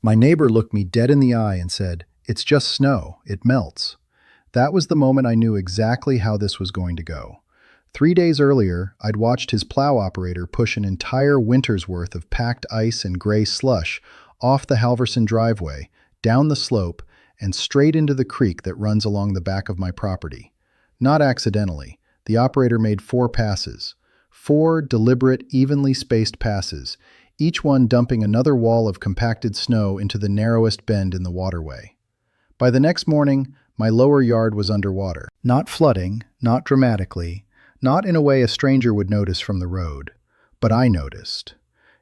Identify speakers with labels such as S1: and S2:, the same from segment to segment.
S1: My neighbor looked me dead in the eye and said, "It's just snow, it melts." That was the moment I knew exactly how this was going to go. 3 days earlier, I'd watched his plow operator push an entire winter's worth of packed ice and gray slush off the Halverson driveway, down the slope, and straight into the creek that runs along the back of my property. Not accidentally, the operator made 4 passes. 4 deliberate, evenly spaced passes, each one dumping another wall of compacted snow into the narrowest bend in the waterway. By the next morning, my lower yard was underwater. Not flooding, not dramatically, not in a way a stranger would notice from the road. But I noticed.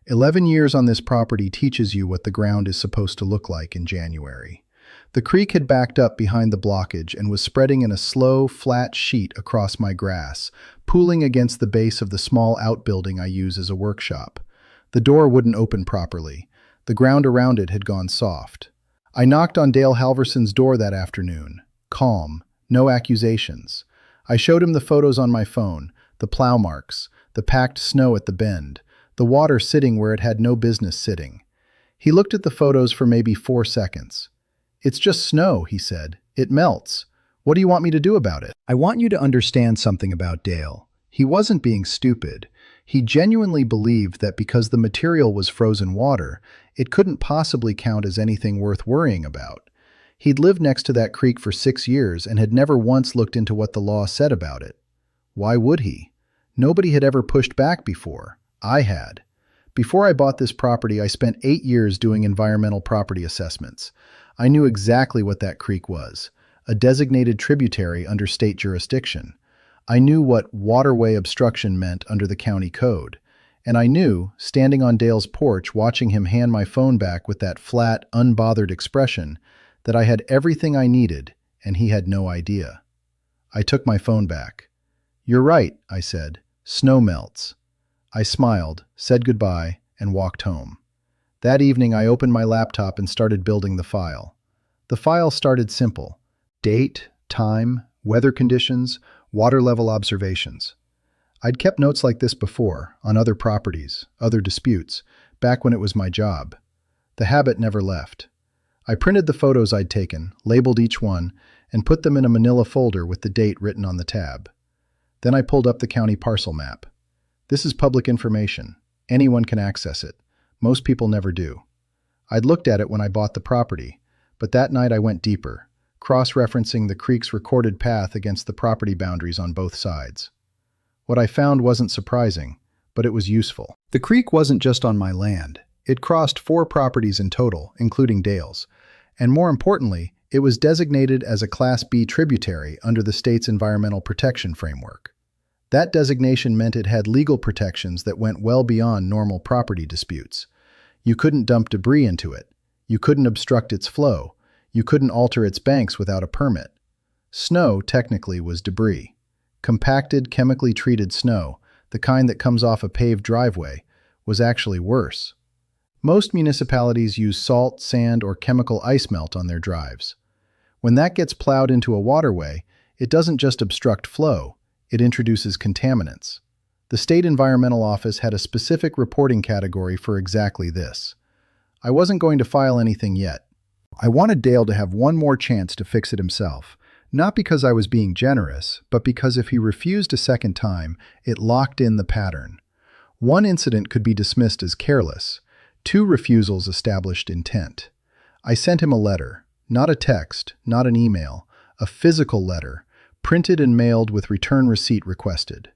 S1: 11 years on this property teaches you what the ground is supposed to look like in January. The creek had backed up behind the blockage and was spreading in a slow, flat sheet across my grass, pooling against the base of the small outbuilding I use as a workshop. The door wouldn't open properly. The ground around it had gone soft. I knocked on Dale Halverson's door that afternoon. Calm, no accusations. I showed him the photos on my phone, the plow marks, the packed snow at the bend, the water sitting where it had no business sitting. He looked at the photos for maybe 4 seconds. "It's just snow," he said. "It melts. What do you want me to do about it?" I want you to understand something about Dale. He wasn't being stupid. He genuinely believed that because the material was frozen water, it couldn't possibly count as anything worth worrying about. He'd lived next to that creek for 6 years and had never once looked into what the law said about it. Why would he? Nobody had ever pushed back before. I had. Before I bought this property, I spent 8 years doing environmental property assessments. I knew exactly what that creek was, a designated tributary under state jurisdiction. I knew what waterway obstruction meant under the county code. And I knew, standing on Dale's porch watching him hand my phone back with that flat, unbothered expression, that I had everything I needed, and he had no idea. I took my phone back. "You're right," I said. "Snow melts." I smiled, said goodbye, and walked home. That evening I opened my laptop and started building the file. The file started simple. Date, time, weather conditions, water level observations. I'd kept notes like this before, on other properties, other disputes, back when it was my job. The habit never left. I printed the photos I'd taken, labeled each one, and put them in a manila folder with the date written on the tab. Then I pulled up the county parcel map. This is public information. Anyone can access it. Most people never do. I'd looked at it when I bought the property, but that night I went deeper, cross-referencing the creek's recorded path against the property boundaries on both sides. What I found wasn't surprising, but it was useful. The creek wasn't just on my land. It crossed 4 properties in total, including Dale's. And more importantly, it was designated as a Class B tributary under the state's environmental protection framework. That designation meant it had legal protections that went well beyond normal property disputes. You couldn't dump debris into it. You couldn't obstruct its flow. You couldn't alter its banks without a permit. Snow, technically, was debris. Compacted, chemically treated snow, the kind that comes off a paved driveway, was actually worse. Most municipalities use salt, sand, or chemical ice melt on their drives. When that gets plowed into a waterway, it doesn't just obstruct flow, it introduces contaminants. The State Environmental Office had a specific reporting category for exactly this. I wasn't going to file anything yet. I wanted Dale to have one more chance to fix it himself, not because I was being generous, but because if he refused a second time, it locked in the pattern. One incident could be dismissed as careless. 2 refusals established intent. I sent him a letter, not a text, not an email, a physical letter, printed and mailed with return receipt requested.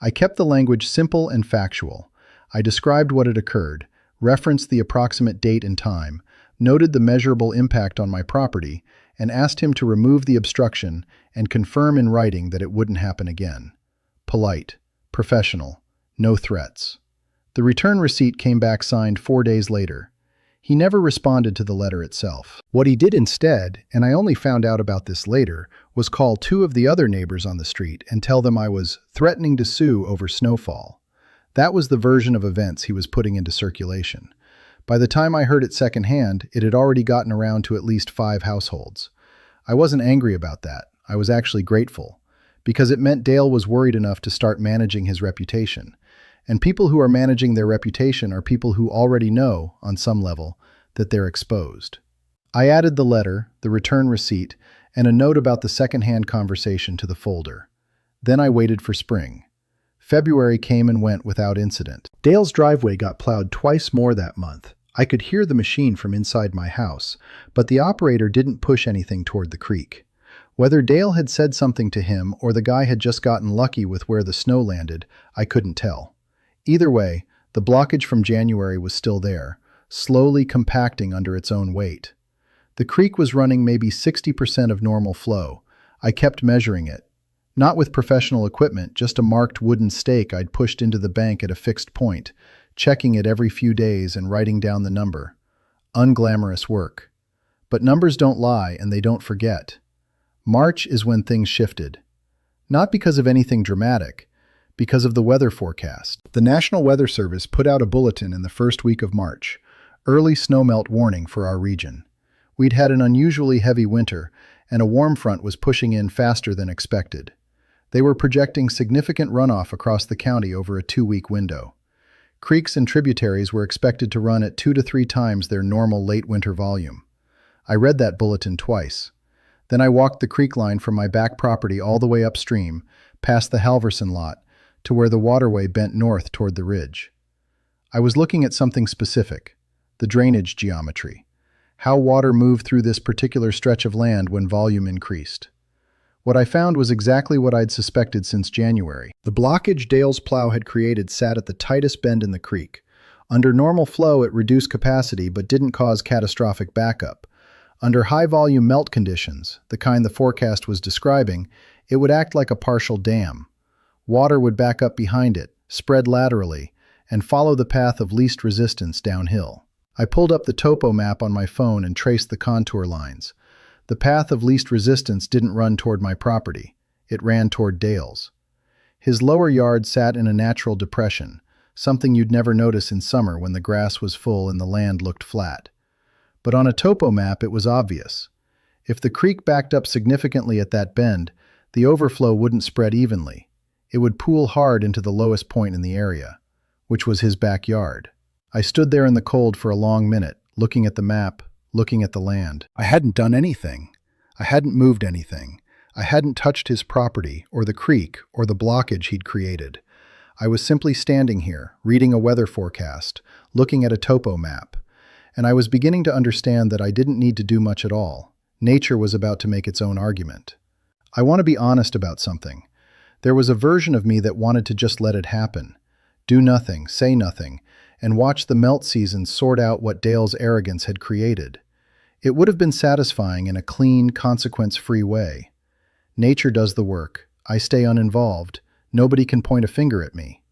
S1: I kept the language simple and factual. I described what had occurred, referenced the approximate date and time, noted the measurable impact on my property, and asked him to remove the obstruction and confirm in writing that it wouldn't happen again. Polite, professional, no threats. The return receipt came back signed 4 days later. He never responded to the letter itself. What he did instead, and I only found out about this later, was call 2 of the other neighbors on the street and tell them I was threatening to sue over snowfall. That was the version of events he was putting into circulation. By the time I heard it secondhand, it had already gotten around to at least 5 households. I wasn't angry about that. I was actually grateful, because it meant Dale was worried enough to start managing his reputation. And people who are managing their reputation are people who already know, on some level, that they're exposed. I added the letter, the return receipt, and a note about the second-hand conversation to the folder. Then I waited for spring. February came and went without incident. Dale's driveway got plowed twice more that month. I could hear the machine from inside my house, but the operator didn't push anything toward the creek. Whether Dale had said something to him or the guy had just gotten lucky with where the snow landed, I couldn't tell. Either way, the blockage from January was still there, slowly compacting under its own weight. The creek was running maybe 60% of normal flow. I kept measuring it. Not with professional equipment, just a marked wooden stake I'd pushed into the bank at a fixed point, checking it every few days and writing down the number. Unglamorous work. But numbers don't lie and they don't forget. March is when things shifted. Not because of anything dramatic, because of the weather forecast. The National Weather Service put out a bulletin in the first week of March, early snowmelt warning for our region. We'd had an unusually heavy winter, and a warm front was pushing in faster than expected. They were projecting significant runoff across the county over a 2-week window. Creeks and tributaries were expected to run at 2 to 3 times their normal late winter volume. I read that bulletin twice. Then I walked the creek line from my back property all the way upstream, past the Halverson lot, to where the waterway bent north toward the ridge. I was looking at something specific, the drainage geometry. How water moved through this particular stretch of land when volume increased. What I found was exactly what I'd suspected since January. The blockage Dale's plow had created sat at the tightest bend in the creek. Under normal flow, it reduced capacity but didn't cause catastrophic backup. Under high-volume melt conditions, the kind the forecast was describing, it would act like a partial dam. Water would back up behind it, spread laterally, and follow the path of least resistance downhill. I pulled up the topo map on my phone and traced the contour lines. The path of least resistance didn't run toward my property. It ran toward Dale's. His lower yard sat in a natural depression, something you'd never notice in summer when the grass was full and the land looked flat. But on a topo map, it was obvious. If the creek backed up significantly at that bend, the overflow wouldn't spread evenly. It would pool hard into the lowest point in the area, which was his backyard. I stood there in the cold for a long minute, looking at the map, looking at the land. I hadn't done anything. I hadn't moved anything. I hadn't touched his property, or the creek, or the blockage he'd created. I was simply standing here, reading a weather forecast, looking at a topo map. And I was beginning to understand that I didn't need to do much at all. Nature was about to make its own argument. I want to be honest about something. There was a version of me that wanted to just let it happen. Do nothing, say nothing, and watch the melt season sort out what Dale's arrogance had created. It would have been satisfying in a clean, consequence-free way. Nature does the work. I stay uninvolved. Nobody can point a finger at me.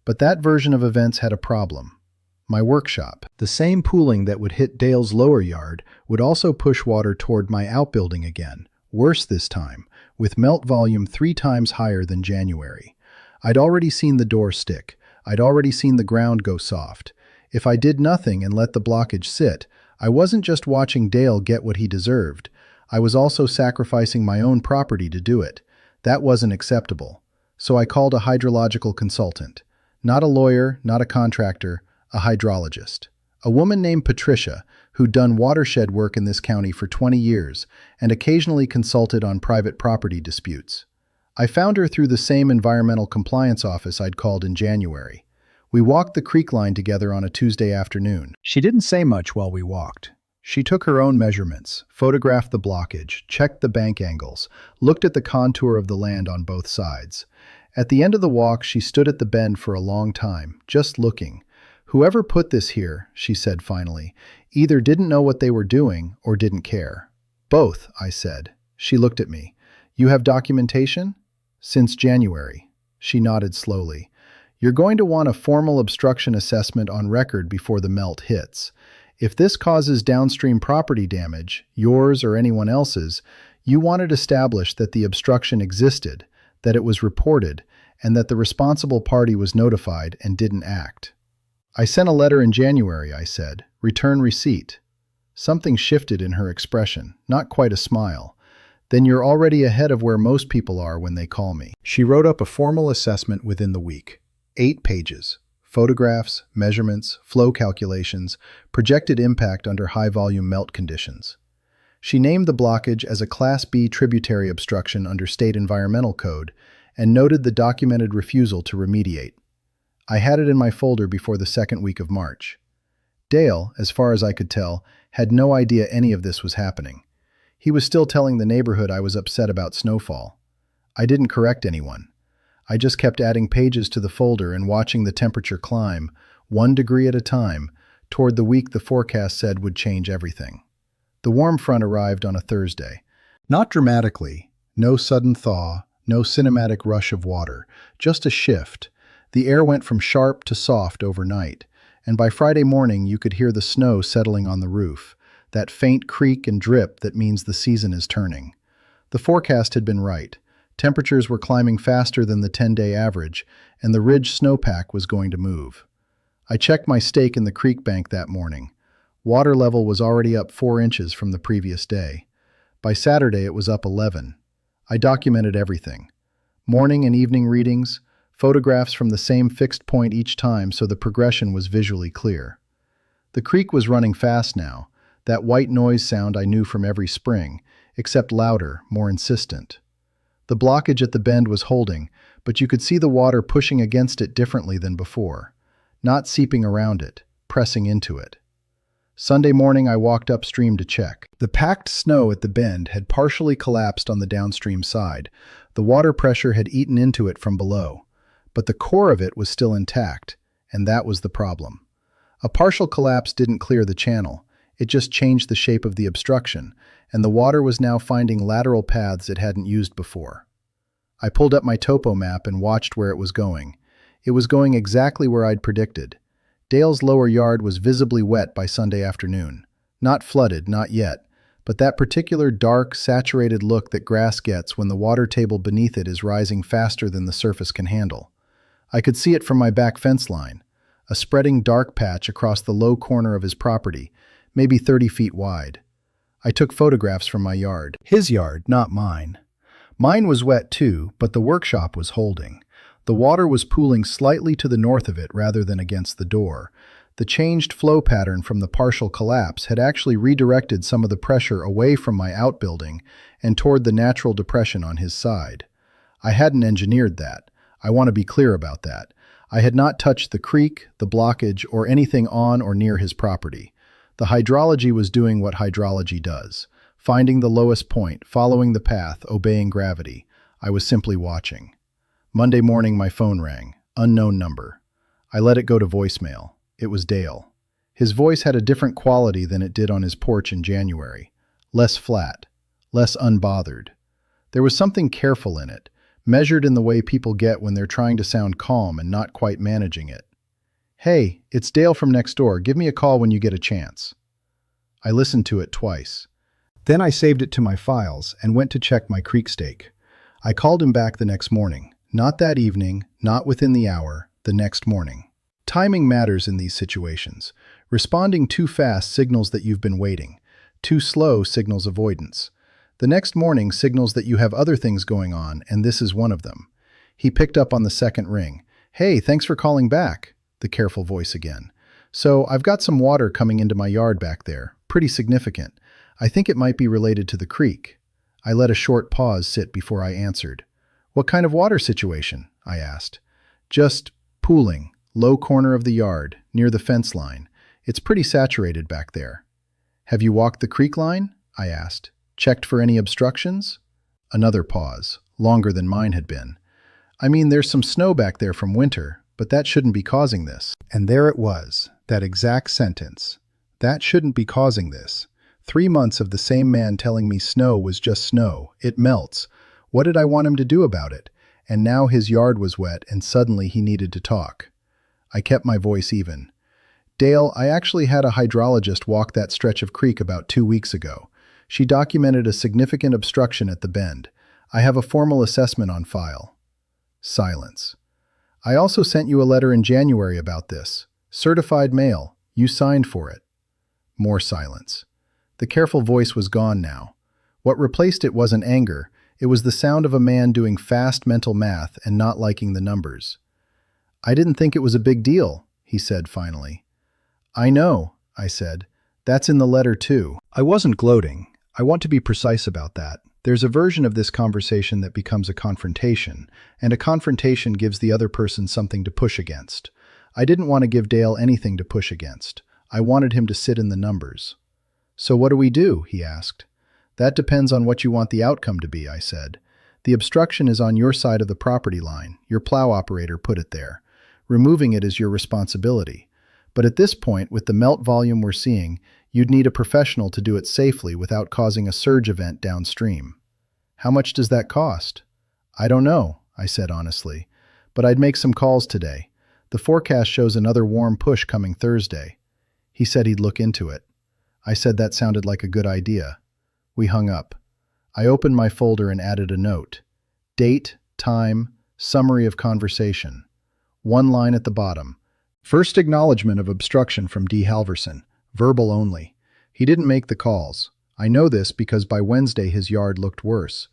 S1: But that version of events had a problem. My workshop. The same pooling that would hit Dale's lower yard would also push water toward my outbuilding again, worse this time, with melt volume 3 times higher than January. I'd already seen the door stick. I'd already seen the ground go soft. If I did nothing and let the blockage sit, I wasn't just watching Dale get what he deserved. I was also sacrificing my own property to do it. That wasn't acceptable. So I called a hydrological consultant. Not a lawyer, not a contractor, a hydrologist. A woman named Patricia, who'd done watershed work in this county for 20 years and occasionally consulted on private property disputes. I found her through the same environmental compliance office I'd called in January. We walked the creek line together on a Tuesday afternoon. She didn't say much while we walked. She took her own measurements, photographed the blockage, checked the bank angles, looked at the contour of the land on both sides. At the end of the walk, she stood at the bend for a long time, just looking. "Whoever put this here," she said finally, "either didn't know what they were doing or didn't care." "Both," I said. She looked at me. "You have documentation?" "Since January." She nodded slowly. "You're going to want a formal obstruction assessment on record before the melt hits. If this causes downstream property damage, yours or anyone else's, you want it established that the obstruction existed, that it was reported, and that the responsible party was notified and didn't act." "I sent a letter in January," I said. "Return receipt." Something shifted in her expression, not quite a smile. "Then you're already ahead of where most people are when they call me." She wrote up a formal assessment within the week. 8 pages. photographs, measurements, flow calculations, projected impact under high-volume melt conditions. She named the blockage as a Class B tributary obstruction under State Environmental Code and noted the documented refusal to remediate. I had it in my folder before the second week of March. Dale, as far as I could tell, had no idea any of this was happening. He was still telling the neighborhood I was upset about snowfall. I didn't correct anyone. I just kept adding pages to the folder and watching the temperature climb, 1 degree at a time, toward the week the forecast said would change everything. The warm front arrived on a Thursday. Not dramatically, no sudden thaw, no cinematic rush of water, just a shift. The air went from sharp to soft overnight, and by Friday morning you could hear the snow settling on the roof, that faint creak and drip that means the season is turning. The forecast had been right. Temperatures were climbing faster than the 10-day average, and the ridge snowpack was going to move. I checked my stake in the creek bank that morning. Water level was already up 4 inches from the previous day. By Saturday, it was up 11. I documented everything. Morning and evening readings, photographs from the same fixed point each time so the progression was visually clear. The creek was running fast now, that white noise sound I knew from every spring, except louder, more insistent. The blockage at the bend was holding, but you could see the water pushing against it differently than before, not seeping around it, pressing into it. Sunday morning I walked upstream to check. The packed snow at the bend had partially collapsed on the downstream side. The water pressure had eaten into it from below, but the core of it was still intact, and that was the problem. A partial collapse didn't clear the channel, it just changed the shape of the obstruction, and the water was now finding lateral paths it hadn't used before. I pulled up my topo map and watched where it was going. It was going exactly where I'd predicted. Dale's lower yard was visibly wet by Sunday afternoon. Not flooded, not yet, but that particular dark, saturated look that grass gets when the water table beneath it is rising faster than the surface can handle. I could see it from my back fence line, a spreading dark patch across the low corner of his property, maybe 30 feet wide. I took photographs from my yard. His yard, not mine. Mine was wet too, but the workshop was holding. The water was pooling slightly to the north of it rather than against the door. The changed flow pattern from the partial collapse had actually redirected some of the pressure away from my outbuilding and toward the natural depression on his side. I hadn't engineered that. I want to be clear about that. I had not touched the creek, the blockage, or anything on or near his property. The hydrology was doing what hydrology does, finding the lowest point, following the path, obeying gravity. I was simply watching. Monday morning, my phone rang. Unknown number. I let it go to voicemail. It was Dale. His voice had a different quality than it did on his porch in January. Less flat, less unbothered. There was something careful in it, measured in the way people get when they're trying to sound calm and not quite managing it. "Hey, it's Dale from next door. Give me a call when you get a chance." I listened to it twice. Then I saved it to my files and went to check my creek stake. I called him back the next morning. Not that evening, not within the hour, the next morning. Timing matters in these situations. Responding too fast signals that you've been waiting. Too slow signals avoidance. The next morning signals that you have other things going on, and this is one of them. He picked up on the second ring. "Hey, thanks for calling back," the careful voice again. "So, I've got some water coming into my yard back there. Pretty significant. I think it might be related to the creek." I let a short pause sit before I answered. "What kind of water situation?" I asked. "Just pooling, low corner of the yard, near the fence line. It's pretty saturated back there." "Have you walked the creek line?" I asked. "Checked for any obstructions?" Another pause, longer than mine had been. "I mean, there's some snow back there from winter, but that shouldn't be causing this." And there it was, that exact sentence. That shouldn't be causing this. 3 months of the same man telling me snow was just snow. It melts. What did I want him to do about it? And now his yard was wet and suddenly he needed to talk. I kept my voice even. "Dale, I actually had a hydrologist walk that stretch of creek about 2 weeks ago. She documented a significant obstruction at the bend. I have a formal assessment on file." Silence. "I also sent you a letter in January about this. Certified mail. You signed for it." More silence. The careful voice was gone now. What replaced it wasn't anger. It was the sound of a man doing fast mental math and not liking the numbers. I didn't think it was a big deal, he said finally. I know, I said. That's in the letter too. I wasn't gloating. I want to be precise about that. There's a version of this conversation that becomes a confrontation, and a confrontation gives the other person something to push against. I didn't want to give Dale anything to push against. I wanted him to sit in the numbers. So what do we do? He asked. That depends on what you want the outcome to be, I said. The obstruction is on your side of the property line. Your plow operator put it there. Removing it is your responsibility. But at this point, with the melt volume we're seeing, you'd need a professional to do it safely without causing a surge event downstream. How much does that cost? I don't know, I said honestly, but I'd make some calls today. The forecast shows another warm push coming Thursday. He said he'd look into it. I said that sounded like a good idea. We hung up. I opened my folder and added a note. Date, time, summary of conversation. One line at the bottom. First acknowledgement of obstruction from D. Halverson. Verbal only. He didn't make the calls. I know this because by Wednesday his yard looked worse.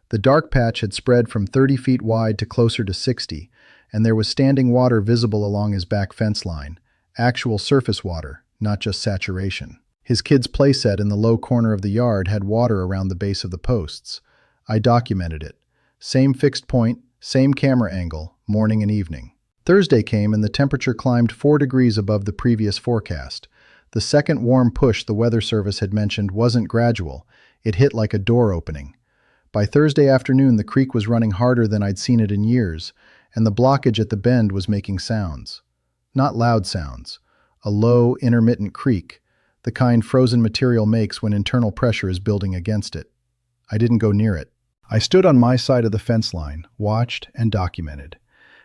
S1: The dark patch had spread from 30 feet wide to closer to 60, and there was standing water visible along his back fence line. Actual surface water, not just saturation. His kid's playset in the low corner of the yard had water around the base of the posts. I documented it. Same fixed point, same camera angle, morning and evening. Thursday came and the temperature climbed 4 degrees above the previous forecast. The second warm push the Weather Service had mentioned wasn't gradual. It hit like a door opening. By Thursday afternoon, the creek was running harder than I'd seen it in years, and the blockage at the bend was making sounds. Not loud sounds. A low, intermittent creak, the kind frozen material makes when internal pressure is building against it. I didn't go near it. I stood on my side of the fence line, watched, and documented.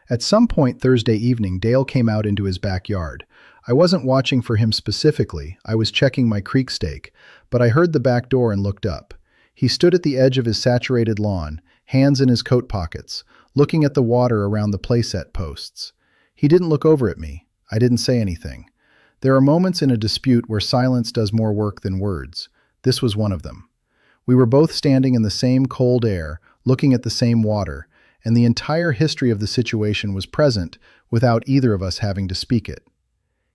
S1: At some point Thursday evening, Dale came out into his backyard. I wasn't watching for him specifically, I was checking my creek stake, but I heard the back door and looked up. He stood at the edge of his saturated lawn, hands in his coat pockets, looking at the water around the playset posts. He didn't look over at me. I didn't say anything. There are moments in a dispute where silence does more work than words. This was one of them. We were both standing in the same cold air, looking at the same water, and the entire history of the situation was present without either of us having to speak it.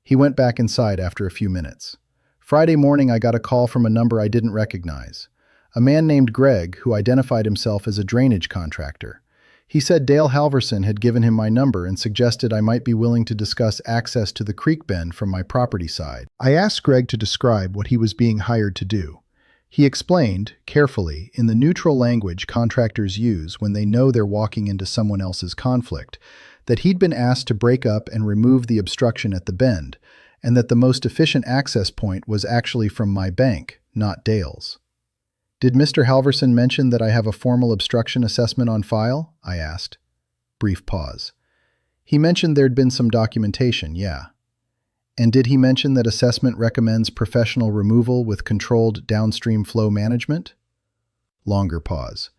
S1: He went back inside after a few minutes. Friday morning, I got a call from a number I didn't recognize. A man named Greg, who identified himself as a drainage contractor. He said Dale Halverson had given him my number and suggested I might be willing to discuss access to the creek bend from my property side. I asked Greg to describe what he was being hired to do. He explained, carefully, in the neutral language contractors use when they know they're walking into someone else's conflict, that he'd been asked to break up and remove the obstruction at the bend, and that the most efficient access point was actually from my bank, not Dale's. Did Mr. Halverson mention that I have a formal obstruction assessment on file? I asked. Brief pause. He mentioned there'd been some documentation, yeah. And did he mention that assessment recommends professional removal with controlled downstream flow management? Longer pause.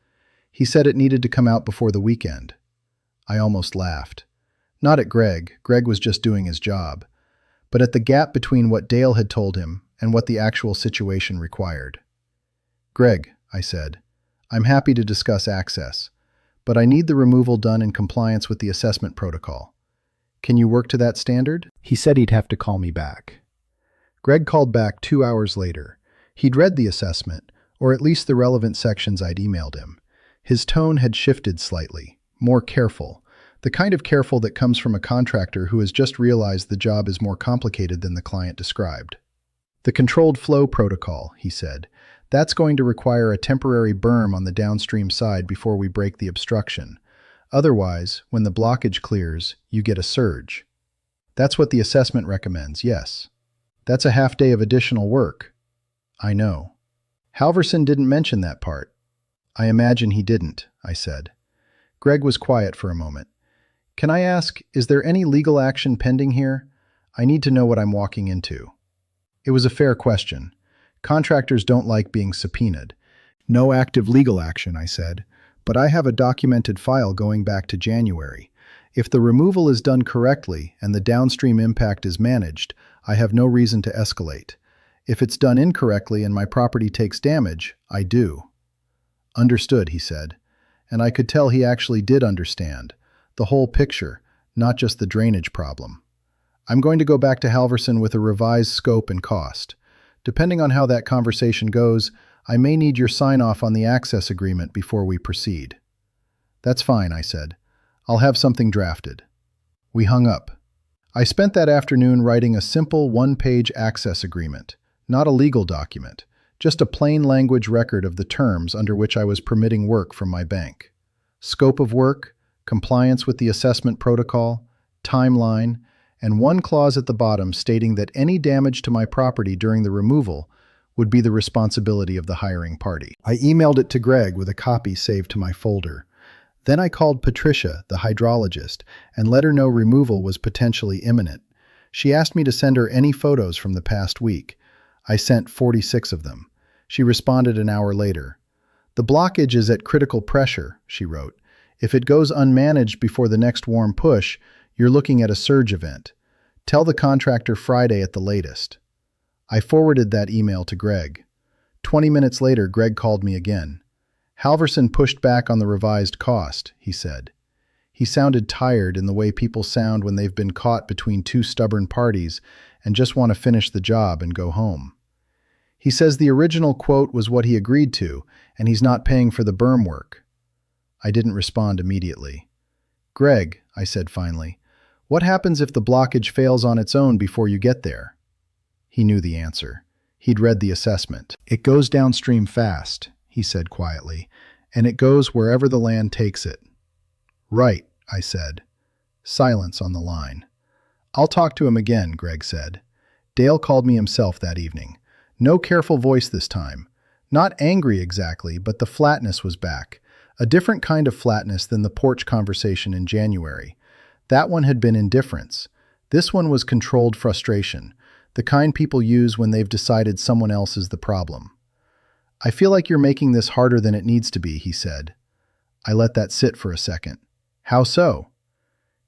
S1: He said it needed to come out before the weekend. I almost laughed. Not at Greg. Greg was just doing his job. But at the gap between what Dale had told him and what the actual situation required. Greg, I said, I'm happy to discuss access, but I need the removal done in compliance with the assessment protocol. Can you work to that standard? He said he'd have to call me back. Greg called back 2 hours later. He'd read the assessment, or at least the relevant sections I'd emailed him. His tone had shifted slightly, more careful, the kind of careful that comes from a contractor who has just realized the job is more complicated than the client described. The controlled flow protocol, he said, that's going to require a temporary berm on the downstream side before we break the obstruction. Otherwise, when the blockage clears, you get a surge. That's what the assessment recommends, yes. That's a half day of additional work. I know. Halverson didn't mention that part. I imagine he didn't, I said. Greg was quiet for a moment. Can I ask, is there any legal action pending here? I need to know what I'm walking into. It was a fair question. Contractors don't like being subpoenaed. No active legal action, I said, but I have a documented file going back to January. If the removal is done correctly and the downstream impact is managed, I have no reason to escalate. If it's done incorrectly and my property takes damage, I do. Understood, he said. And I could tell he actually did understand. The whole picture, not just the drainage problem. I'm going to go back to Halverson with a revised scope and cost. Depending on how that conversation goes, I may need your sign-off on the access agreement before we proceed. That's fine, I said. I'll have something drafted. We hung up. I spent that afternoon writing a simple one-page access agreement, not a legal document, just a plain language record of the terms under which I was permitting work from my bank. Scope of work, compliance with the assessment protocol, timeline, and one clause at the bottom stating that any damage to my property during the removal would be the responsibility of the hiring party. I emailed it to Greg with a copy saved to my folder. Then I called Patricia, the hydrologist, and let her know removal was potentially imminent. She asked me to send her any photos from the past week. I sent 46 of them. She responded an hour later. The blockage is at critical pressure, she wrote. If it goes unmanaged before the next warm push, you're looking at a surge event. Tell the contractor Friday at the latest. I forwarded that email to Greg. 20 minutes later, Greg called me again. Halverson pushed back on the revised cost, he said. He sounded tired in the way people sound when they've been caught between two stubborn parties and just want to finish the job and go home. He says the original quote was what he agreed to, and he's not paying for the berm work. I didn't respond immediately. Greg, I said finally, what happens if the blockage fails on its own before you get there? He knew the answer. He'd read the assessment. It goes downstream fast, he said quietly, and it goes wherever the land takes it. Right, I said. Silence on the line. I'll talk to him again, Greg said. Dale called me himself that evening. No careful voice this time. Not angry exactly, but the flatness was back. A different kind of flatness than the porch conversation in January. That one had been indifference. This one was controlled frustration, the kind people use when they've decided someone else is the problem. I feel like you're making this harder than it needs to be, he said. I let that sit for a second. How so?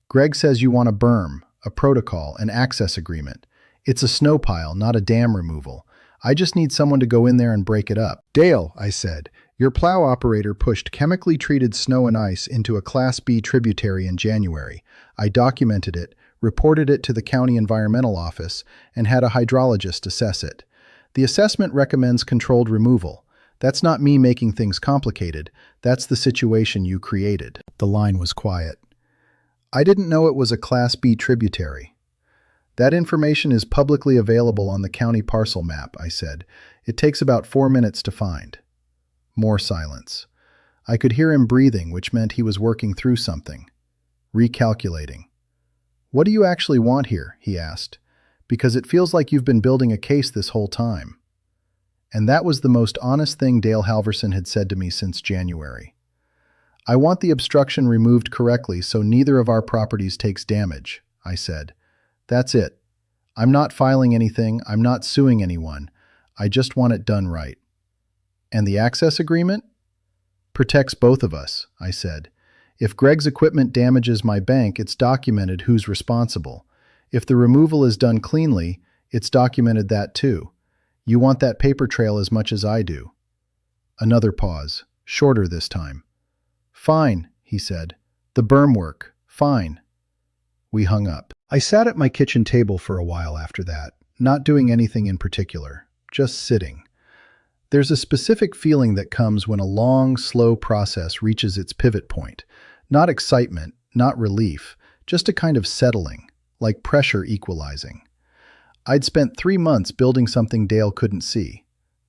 S1: Greg says you want a berm, a protocol, an access agreement. It's a snow pile, not a dam removal. I just need someone to go in there and break it up. Dale, I said, your plow operator pushed chemically treated snow and ice into a Class B tributary in January. I documented it, reported it to the county environmental office, and had a hydrologist assess it. The assessment recommends controlled removal. That's not me making things complicated. That's the situation you created. The line was quiet. I didn't know it was a Class B tributary. That information is publicly available on the county parcel map, I said. It takes about 4 minutes to find. More silence. I could hear him breathing, which meant he was working through something. Recalculating. What do you actually want here? He asked. Because it feels like you've been building a case this whole time. And that was the most honest thing Dale Halverson had said to me since January. I want the obstruction removed correctly so neither of our properties takes damage, I said. That's it. I'm not filing anything, I'm not suing anyone. I just want it done right. And the access agreement? Protects both of us, I said. If Greg's equipment damages my bank, it's documented who's responsible. If the removal is done cleanly, it's documented that too. You want that paper trail as much as I do. Another pause, shorter this time. Fine, he said. The berm work, fine. We hung up. I sat at my kitchen table for a while after that, not doing anything in particular, just sitting. There's a specific feeling that comes when a long, slow process reaches its pivot point. Not excitement, not relief, just a kind of settling, like pressure equalizing. I'd spent 3 months building something Dale couldn't see.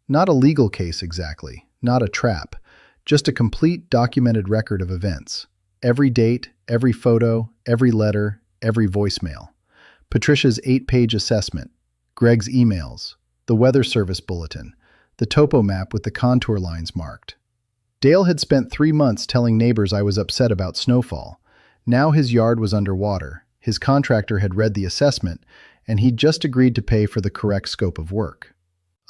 S1: Not a legal case exactly, not a trap, just a complete documented record of events. Every date, every photo, every letter, every voicemail. Patricia's 8-page assessment, Greg's emails, the weather service bulletin, the topo map with the contour lines marked. Dale had spent 3 months telling neighbors I was upset about snowfall. Now his yard was underwater. His contractor had read the assessment, and he'd just agreed to pay for the correct scope of work.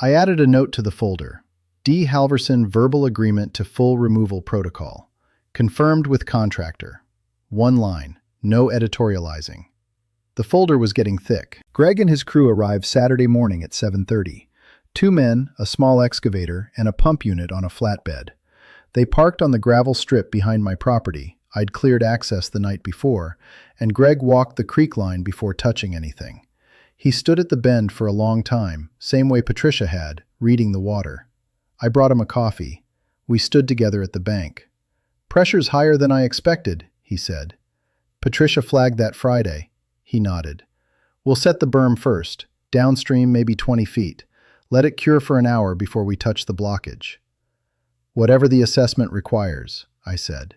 S1: I added a note to the folder. D. Halverson verbal agreement to full removal protocol. Confirmed with contractor. 1 line. No editorializing. The folder was getting thick. Greg and his crew arrived Saturday morning at 7:30. 2 men, a small excavator, and a pump unit on a flatbed. They parked on the gravel strip behind my property, I'd cleared access the night before, and Greg walked the creek line before touching anything. He stood at the bend for a long time, same way Patricia had, reading the water. I brought him a coffee. We stood together at the bank. "Pressure's higher than I expected," he said. "Patricia flagged that Friday." He nodded. "We'll set the berm first, downstream maybe 20 feet. Let it cure for an hour before we touch the blockage." "Whatever the assessment requires," I said.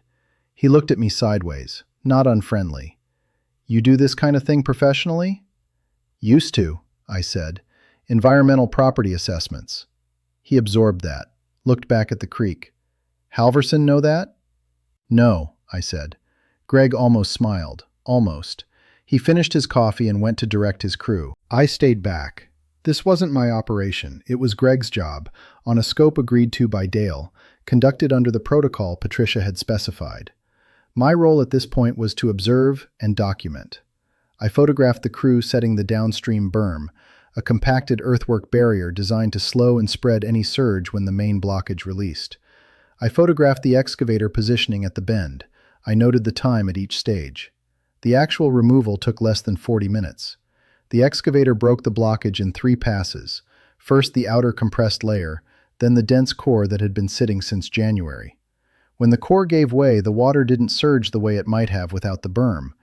S1: He looked at me sideways, not unfriendly. "You do this kind of thing professionally?" "Used to," I said. "Environmental property assessments." He absorbed that, looked back at the creek. "Halverson know that?" "No," I said. Greg almost smiled. Almost. He finished his coffee and went to direct his crew. I stayed back. This wasn't my operation. It was Greg's job, on a scope agreed to by Dale, conducted under the protocol Patricia had specified. My role at this point was to observe and document. I photographed the crew setting the downstream berm, a compacted earthwork barrier designed to slow and spread any surge when the main blockage released. I photographed the excavator positioning at the bend. I noted the time at each stage. The actual removal took less than 40 minutes. The excavator broke the blockage in 3 passes, first the outer compressed layer, then the dense core that had been sitting since January. When the core gave way, the water didn't surge the way it might have without the berm.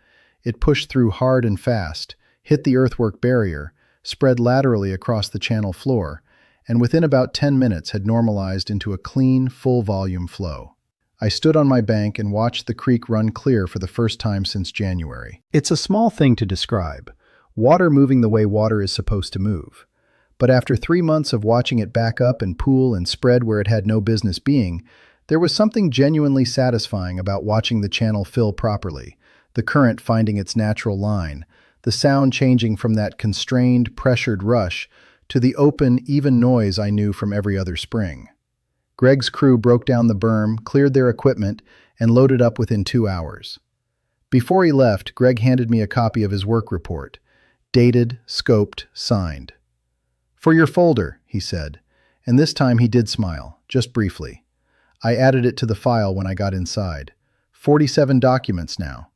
S1: It pushed through hard and fast, hit the earthwork barrier, spread laterally across the channel floor, and within about 10 minutes had normalized into a clean, full-volume flow. I stood on my bank and watched the creek run clear for the first time since January. It's a small thing to describe, water moving the way water is supposed to move. But after 3 months of watching it back up and pool and spread where it had no business being, there was something genuinely satisfying about watching the channel fill properly, the current finding its natural line, the sound changing from that constrained, pressured rush to the open, even noise I knew from every other spring. Greg's crew broke down the berm, cleared their equipment, and loaded up within 2 hours. Before he left, Greg handed me a copy of his work report, dated, scoped, signed. "For your folder," he said, and this time he did smile, just briefly. I added it to the file when I got inside. 47 documents now,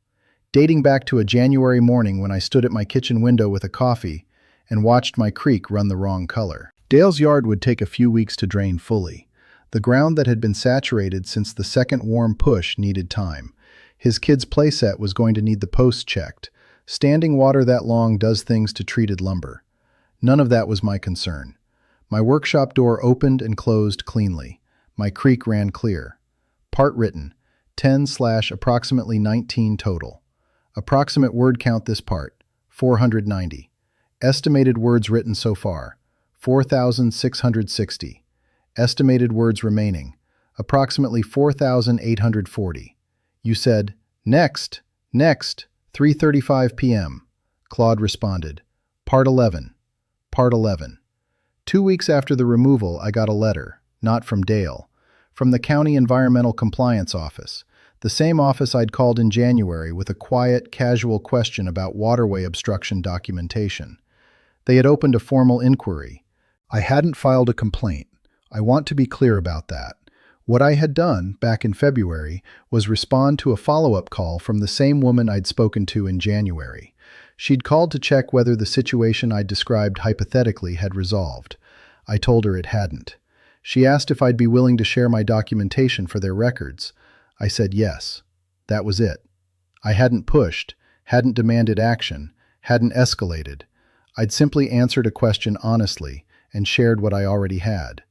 S1: dating back to a January morning when I stood at my kitchen window with a coffee and watched my creek run the wrong color. Dale's yard would take a few weeks to drain fully. The ground that had been saturated since the second warm push needed time. His kid's playset was going to need the posts checked. Standing water that long does things to treated lumber. None of that was my concern. My workshop door opened and closed cleanly. My creek ran clear. Part written, 10/approximately 19 total. Approximate word count this part, 490. Estimated words written so far, 4,660. Estimated words remaining, approximately 4,840. You said, "Next, next, 3:35 p.m. Claude responded, Part 11. Part 11. 2 weeks after the removal, I got a letter, not from Dale, from the County Environmental Compliance Office, the same office I'd called in January with a quiet, casual question about waterway obstruction documentation. They had opened a formal inquiry. I hadn't filed a complaint. I want to be clear about that. What I had done, back in February, was respond to a follow-up call from the same woman I'd spoken to in January. She'd called to check whether the situation I'd described hypothetically had resolved. I told her it hadn't. She asked if I'd be willing to share my documentation for their records. I said yes. That was it. I hadn't pushed, hadn't demanded action, hadn't escalated. I'd simply answered a question honestly and shared what I already had.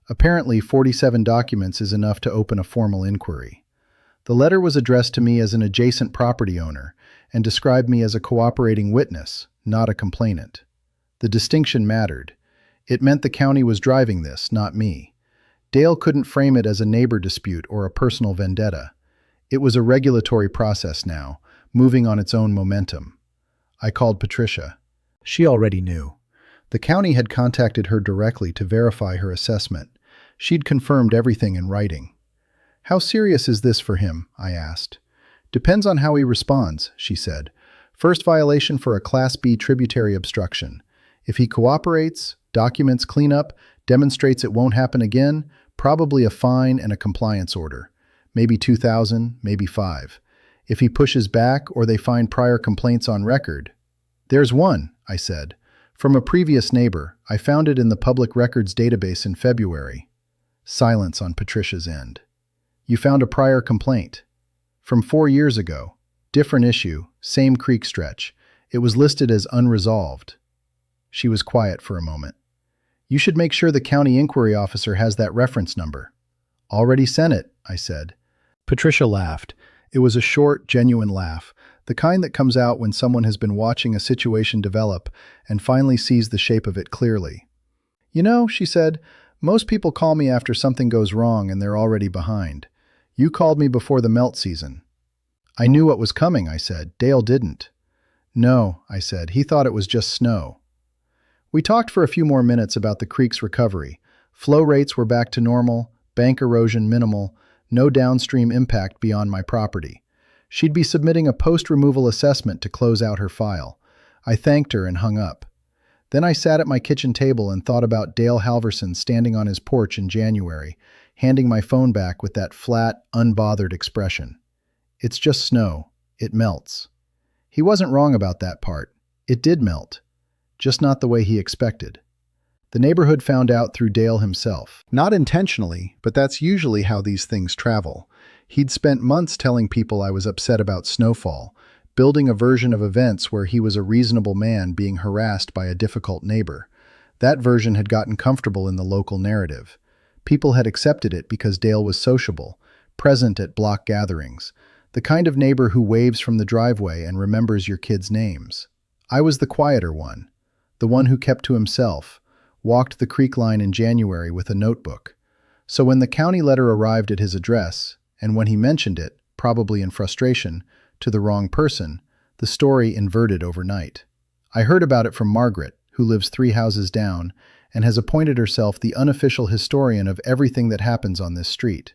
S1: Apparently, 47 documents is enough to open a formal inquiry. The letter was addressed to me as an adjacent property owner and described me as a cooperating witness, not a complainant. The distinction mattered. It meant the county was driving this, not me. Dale couldn't frame it as a neighbor dispute or a personal vendetta. It was a regulatory process now, moving on its own momentum. I called Patricia. She already knew. The county had contacted her directly to verify her assessment. She'd confirmed everything in writing. "How serious is this for him?" I asked. "Depends on how he responds," she said. "First violation for a Class B tributary obstruction. If he cooperates, documents cleanup, demonstrates it won't happen again, probably a fine and a compliance order. Maybe 2,000, maybe 5. If he pushes back or they find prior complaints on record. There's one, I said. From a previous neighbor. I found it in the public records database in February. Silence on Patricia's end. You found a prior complaint. From 4 years ago. Different issue, same creek stretch. It was listed as unresolved. She was quiet for a moment. You should make sure the county inquiry officer has that reference number. Already sent it, I said. Patricia laughed. It was a short, genuine laugh, the kind that comes out when someone has been watching a situation develop and finally sees the shape of it clearly. You know, she said, most people call me after something goes wrong and they're already behind. You called me before the melt season. I knew what was coming, I said. Dale didn't. No, I said. He thought it was just snow. We talked for a few more minutes about the creek's recovery. Flow rates were back to normal, bank erosion minimal, no downstream impact beyond my property. She'd be submitting a post-removal assessment to close out her file. I thanked her and hung up. Then I sat at my kitchen table and thought about Dale Halverson standing on his porch in January, handing my phone back with that flat, unbothered expression. It's just snow. It melts. He wasn't wrong about that part. It did melt. Just not the way he expected. The neighborhood found out through Dale himself. Not intentionally, but that's usually how these things travel. He'd spent months telling people I was upset about snowfall, building a version of events where he was a reasonable man being harassed by a difficult neighbor. That version had gotten comfortable in the local narrative. People had accepted it because Dale was sociable, present at block gatherings, the kind of neighbor who waves from the driveway and remembers your kids' names. I was the quieter one, the one who kept to himself, walked the creek line in January with a notebook. So when the county letter arrived at his address, and when he mentioned it, probably in frustration, to the wrong person, the story inverted overnight. I heard about it from Margaret, who lives 3 houses down, and has appointed herself the unofficial historian of everything that happens on this street.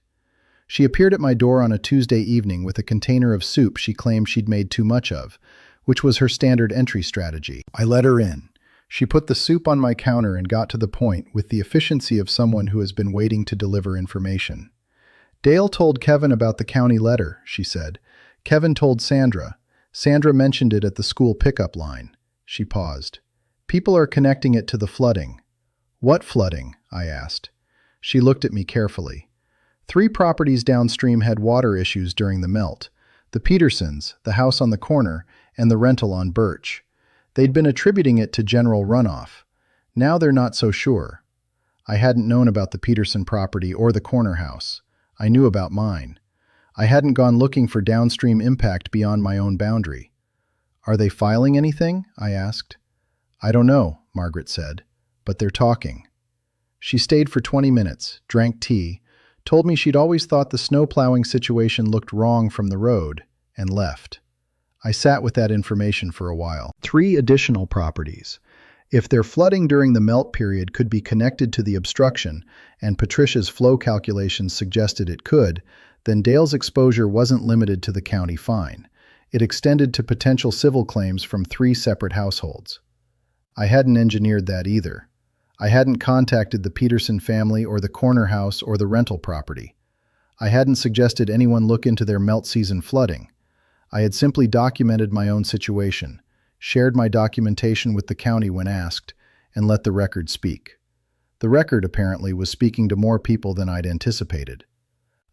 S1: She appeared at my door on a Tuesday evening with a container of soup she claimed she'd made too much of, which was her standard entry strategy. I let her in. She put the soup on my counter and got to the point with the efficiency of someone who has been waiting to deliver information. Dale told Kevin about the county letter, she said. Kevin told Sandra. Sandra mentioned it at the school pickup line. She paused. People are connecting it to the flooding. What flooding? I asked. She looked at me carefully. 3 properties downstream had water issues during the melt. The Petersons, the house on the corner, and the rental on Birch. They'd been attributing it to general runoff. Now they're not so sure. I hadn't known about the Peterson property or the corner house. I knew about mine. I hadn't gone looking for downstream impact beyond my own boundary. Are they filing anything? I asked. I don't know, Margaret said, but they're talking. She stayed for 20 minutes, drank tea, told me she'd always thought the snow plowing situation looked wrong from the road, and left. I sat with that information for a while. 3 additional properties. If their flooding during the melt period could be connected to the obstruction, and Patricia's flow calculations suggested it could, then Dale's exposure wasn't limited to the county fine. It extended to potential civil claims from 3 separate households. I hadn't engineered that either. I hadn't contacted the Peterson family or the corner house or the rental property. I hadn't suggested anyone look into their melt season flooding. I had simply documented my own situation, shared my documentation with the county when asked, and let the record speak. The record, apparently, was speaking to more people than I'd anticipated.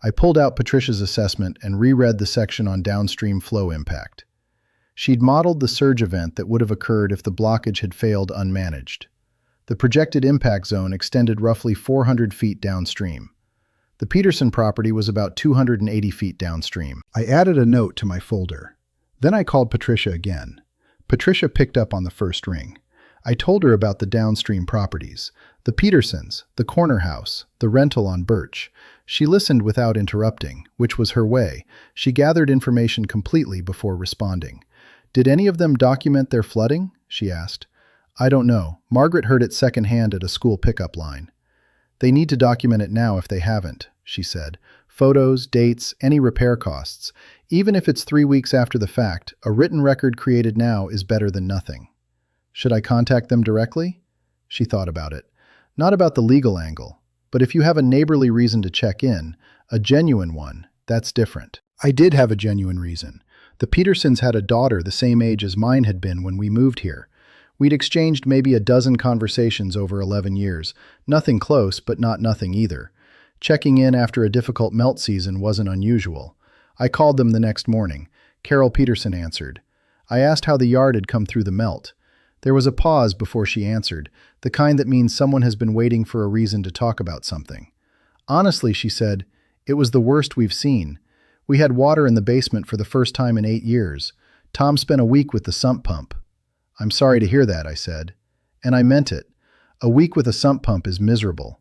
S1: I pulled out Patricia's assessment and reread the section on downstream flow impact. She'd modeled the surge event that would have occurred if the blockage had failed unmanaged. The projected impact zone extended roughly 400 feet downstream. The Peterson property was about 280 feet downstream. I added a note to my folder. Then I called Patricia again. Patricia picked up on the first ring. I told her about the downstream properties, the Petersons, the corner house, the rental on Birch. She listened without interrupting, which was her way. She gathered information completely before responding. Did any of them document their flooding? She asked. I don't know. Margaret heard it secondhand at a school pickup line. They need to document it now if they haven't, she said. Photos, dates, any repair costs. Even if it's 3 weeks after the fact, a written record created now is better than nothing. Should I contact them directly? She thought about it. Not about the legal angle, but if you have a neighborly reason to check in, a genuine one, that's different. I did have a genuine reason. The Petersons had a daughter the same age as mine had been when we moved here. We'd exchanged maybe a dozen conversations over 11 years. Nothing close, but not nothing either. Checking in after a difficult melt season wasn't unusual. I called them the next morning. Carol Peterson answered. I asked how the yard had come through the melt. There was a pause before she answered, the kind that means someone has been waiting for a reason to talk about something. Honestly, she said, it was the worst we've seen. We had water in the basement for the first time in 8 years. Tom spent a week with the sump pump. I'm sorry to hear that, I said. And I meant it. A week with a sump pump is miserable.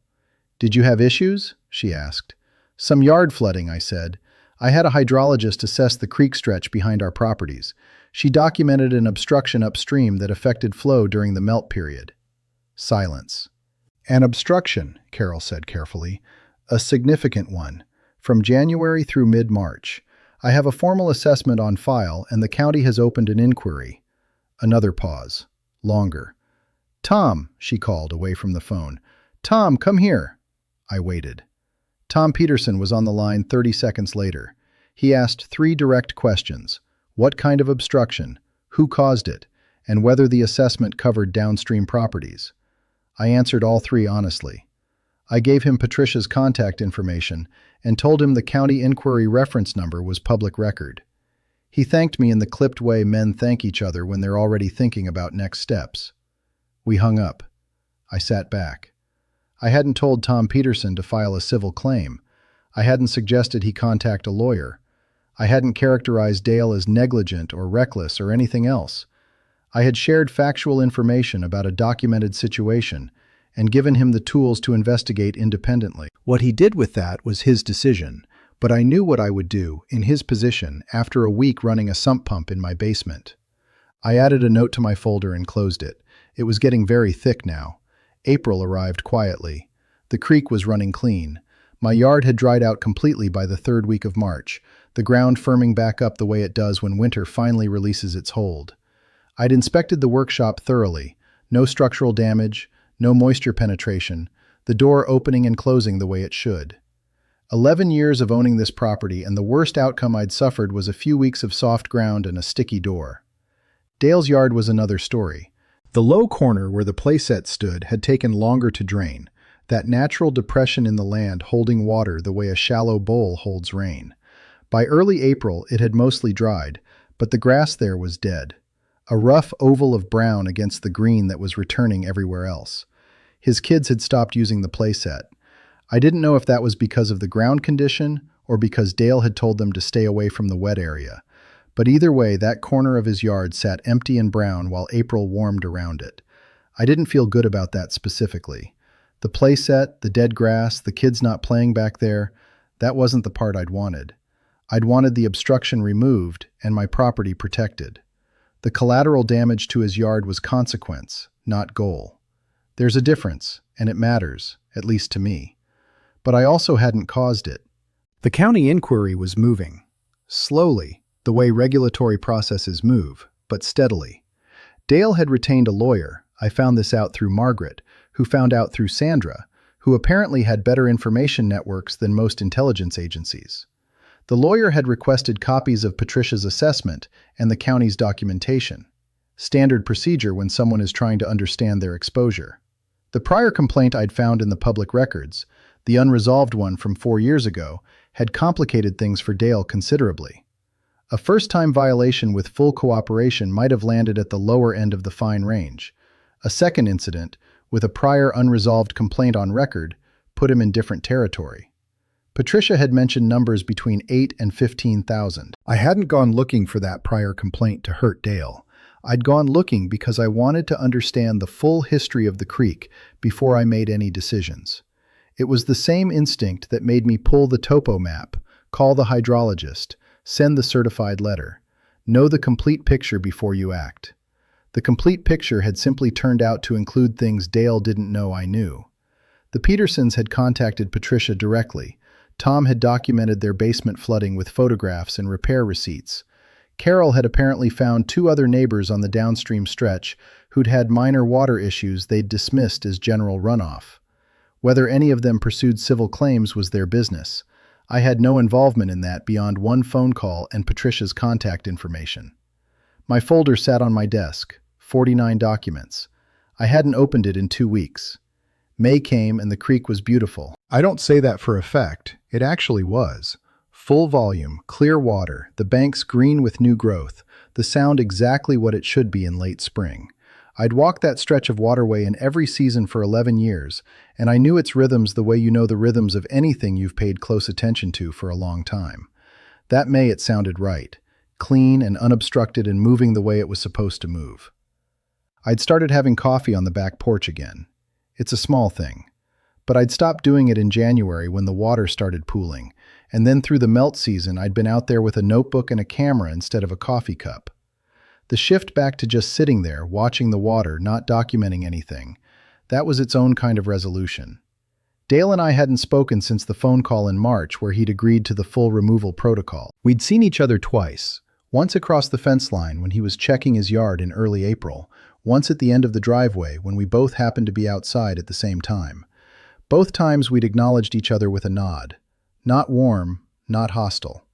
S1: Did you have issues? She asked. Some yard flooding, I said. I had a hydrologist assess the creek stretch behind our properties. She documented an obstruction upstream that affected flow during the melt period. Silence. An obstruction, Carol said carefully. A significant one. From January through mid-March. I have a formal assessment on file, and the county has opened an inquiry. Another pause. Longer. Tom, she called away from the phone. Tom, come here. I waited. Tom Peterson was on the line 30 seconds later. He asked 3 direct questions. What kind of obstruction, who caused it, and whether the assessment covered downstream properties. I answered all 3 honestly. I gave him Patricia's contact information and told him the county inquiry reference number was public record. He thanked me in the clipped way men thank each other when they're already thinking about next steps. We hung up. I sat back. I hadn't told Tom Peterson to file a civil claim. I hadn't suggested he contact a lawyer. I hadn't characterized Dale as negligent or reckless or anything else. I had shared factual information about a documented situation and given him the tools to investigate independently. What he did with that was his decision, but I knew what I would do, in his position, after a week running a sump pump in my basement. I added a note to my folder and closed it. It was getting very thick now. April arrived quietly. The creek was running clean. My yard had dried out completely by the 3rd week of March, the ground firming back up the way it does when winter finally releases its hold. I'd inspected the workshop thoroughly. No structural damage, no moisture penetration, the door opening and closing the way it should. 11 years of owning this property, and the worst outcome I'd suffered was a few weeks of soft ground and a sticky door. Dale's yard was another story. The low corner where the playset stood had taken longer to drain, that natural depression in the land holding water the way a shallow bowl holds rain. By early April, it had mostly dried, but the grass there was dead. A rough oval of brown against the green that was returning everywhere else. His kids had stopped using the playset. I didn't know if that was because of the ground condition or because Dale had told them to stay away from the wet area. But either way, that corner of his yard sat empty and brown while April warmed around it. I didn't feel good about that specifically. The playset, the dead grass, the kids not playing back there, that wasn't the part I'd wanted. I'd wanted the obstruction removed and my property protected. The collateral damage to his yard was consequence, not goal. There's a difference, and it matters, at least to me. But I also hadn't caused it. The county inquiry was moving. Slowly, the way regulatory processes move, but steadily. Dale had retained a lawyer. I found this out through Margaret, who found out through Sandra, who apparently had better information networks than most intelligence agencies. The lawyer had requested copies of Patricia's assessment and the county's documentation. Standard procedure when someone is trying to understand their exposure. The prior complaint I'd found in the public records, the unresolved one from 4 years ago, had complicated things for Dale considerably. A first-time violation with full cooperation might have landed at the lower end of the fine range. A second incident, with a prior unresolved complaint on record, put him in different territory. Patricia had mentioned numbers between 8 and 15,000. I hadn't gone looking for that prior complaint to hurt Dale. I'd gone looking because I wanted to understand the full history of the creek before I made any decisions. It was the same instinct that made me pull the topo map, call the hydrologist, send the certified letter. Know the complete picture before you act. The complete picture had simply turned out to include things Dale didn't know I knew. The Petersons had contacted Patricia directly. Tom had documented their basement flooding with photographs and repair receipts. Carol had apparently found 2 other neighbors on the downstream stretch who'd had minor water issues they'd dismissed as general runoff. Whether any of them pursued civil claims was their business. I had no involvement in that beyond one phone call and Patricia's contact information. My folder sat on my desk, 49 documents. I hadn't opened it in 2 weeks. May came and the creek was beautiful. I don't say that for effect. It actually was. Full volume, clear water, the banks green with new growth, the sound exactly what it should be in late spring. I'd walked that stretch of waterway in every season for 11 years, and I knew its rhythms the way you know the rhythms of anything you've paid close attention to for a long time. That May it sounded right, clean and unobstructed and moving the way it was supposed to move. I'd started having coffee on the back porch again. It's a small thing. But I'd stopped doing it in January when the water started pooling, and then through the melt season I'd been out there with a notebook and a camera instead of a coffee cup. The shift back to just sitting there, watching the water, not documenting anything, that was its own kind of resolution. Dale and I hadn't spoken since the phone call in March where he'd agreed to the full removal protocol. We'd seen each other twice, once across the fence line when he was checking his yard in early April, once at the end of the driveway when we both happened to be outside at the same time. Both times we'd acknowledged each other with a nod. Not warm, not hostile.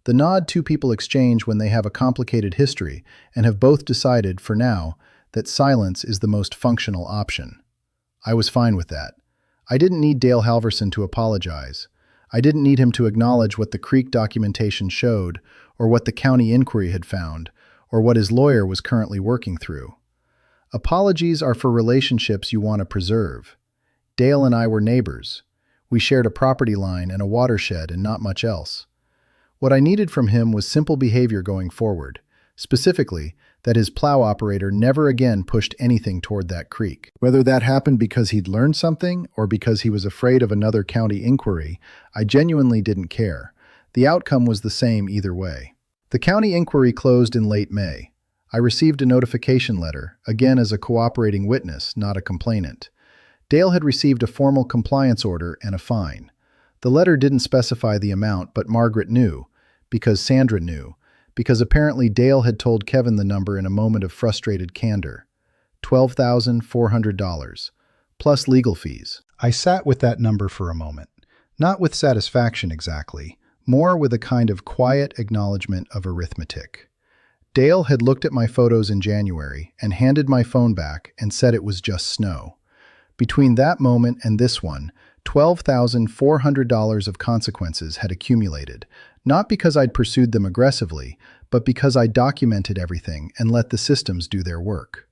S1: The nod two people exchange when they have a complicated history and have both decided, for now, that silence is the most functional option. I was fine with that. I didn't need Dale Halverson to apologize. I didn't need him to acknowledge what the creek documentation showed, or what the county inquiry had found, or what his lawyer was currently working through. Apologies are for relationships you want to preserve. Dale and I were neighbors. We shared a property line and a watershed and not much else. What I needed from him was simple behavior going forward, specifically that his plow operator never again pushed anything toward that creek. Whether that happened because he'd learned something or because he was afraid of another county inquiry, I genuinely didn't care. The outcome was the same either way. The county inquiry closed in late May. I received a notification letter, again as a cooperating witness, not a complainant. Dale had received a formal compliance order and a fine. The letter didn't specify the amount, but Margaret knew, because Sandra knew, because apparently Dale had told Kevin the number in a moment of frustrated candor. $12,400, plus legal fees. I sat with that number for a moment, not with satisfaction exactly, more with a kind of quiet acknowledgement of arithmetic. Dale had looked at my photos in January and handed my phone back and said it was just snow. Between that moment and this one, $12,400 of consequences had accumulated, not because I'd pursued them aggressively, but because I documented everything and let the systems do their work.